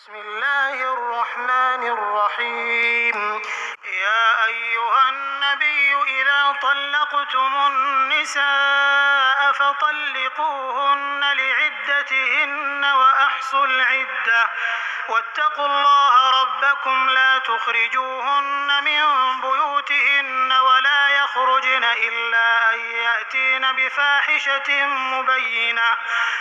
بسم الله الرحمن الرحيم. يا أيها النبي إذا طلقتم النساء فطلقوهن لعدتهن وأحصوا العدة واتقوا الله ربكم لا تخرجوهن من بيوتهن ولا يخرجن إلا أن يأتين بفاحشة مبينة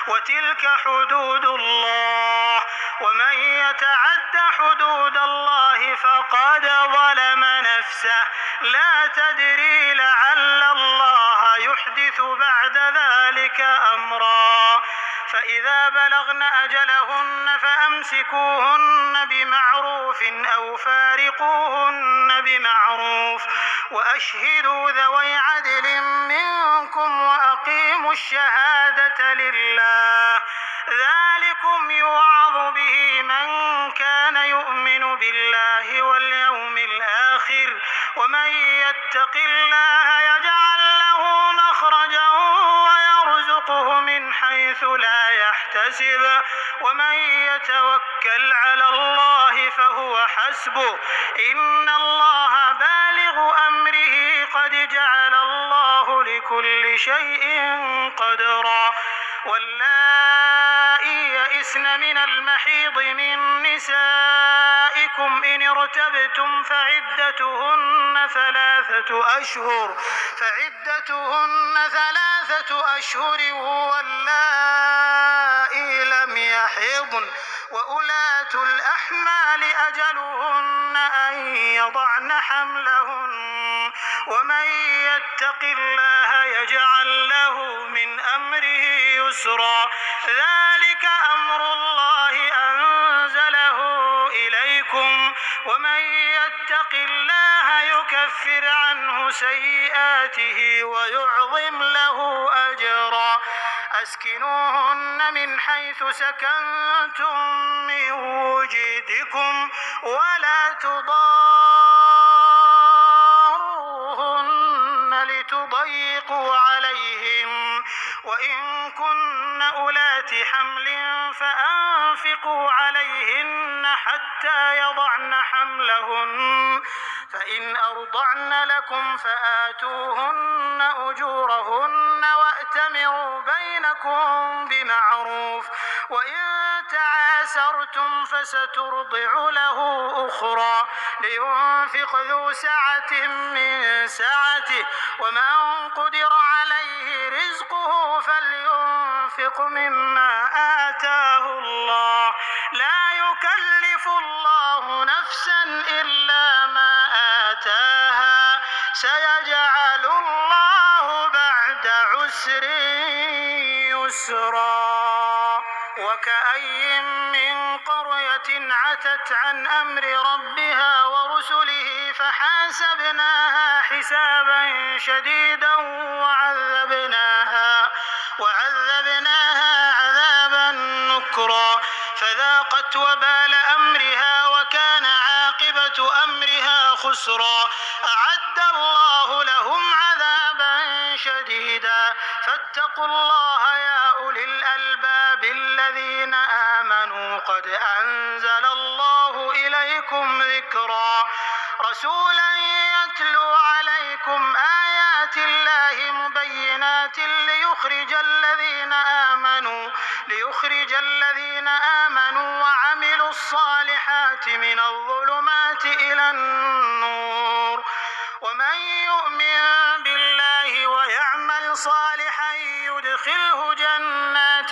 وتلك حدود الله ومن يتعد حدود الله فقد ظلم نفسه لا تدري لعل الله يحدث بعد ذلك أمرا. فإذا بلغن أجلهن فأمسكوهن بمعروف أو فارقوهن بمعروف وأشهدوا ذوي عدل منكم وأقيموا الشهادة لله ذلكم يوعظ به من كان يؤمن بالله واليوم الآخر ومن يتق الله يجعل له مخرجا ويرزقه من حيث لا يحتسب ومن يتوكل على الله فهو حسبه إن الله بالغ أمره قد جعل الله لكل شيء قدرا. واللائي يئسن من المحيض من نسائكم إن ارتبتم فعدتهن ثلاثة أشهر واللائي لم يحضن وأولاة الأحمال أجلهن أن يضعن حملهن ومن يتق الله يجعل له من أمره يسرا. ذلك أمر الله أنزله إليكم ومن يتق الله يكفر عنه سيئاته ويعظم له أجرا. أسكنوهن من حيث سكنتم من وجدكم ولا تضاروهن لتضيقوا عليهم وإن كن أولات حمل فأنفقوا عليهن حتى يضعن حملهن فإن أرضعن لكم فآتوهن أجورهن وأتمروا بينكم بمعروف وإن تعاسرتم فسترضع له أخرى لينفق ذو سعة من سعته ومن قدر عليه رزقه فلينفق مما آتاه الله لا يكلف الله نفسا إلا ما آتاها سيجعل الله بعد عسر يسرا. وكأي من قرية عتت عن أمر ربها ورسله فحاسبناها حسابا شديدا وعذبناها عذابا نكرا فذاقت وبال أمرها وكان عاقبة أمرها خسرا. أعد الله لهم عذابا شديدا فاتقوا الله يا أولي الألباب الذين آمنوا قد أنزل الله إليكم ذكرا رسولا يتلو عليكم آيات الله مبينات ليخرج الذين آمنوا وعملوا الصالحات من الظلمات إلى النور ومن يؤمن بالله ويعمل صالحا يدخله جنات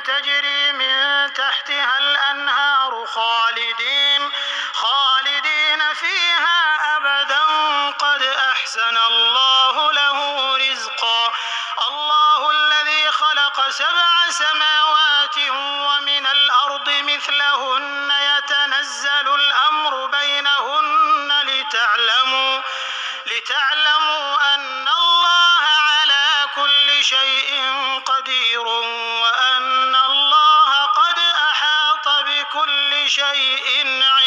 تجري من تحتها الأنهار خالدين فيها أبدا قد أحسن الله له رزقا. الله الذي خلق 7 سماوات ومن الأرض مثلهن يتنزل الأمر بينهن لتعلموا أن الله على كل شيء قدير وأن الله قد أحاط بكل شيء علما.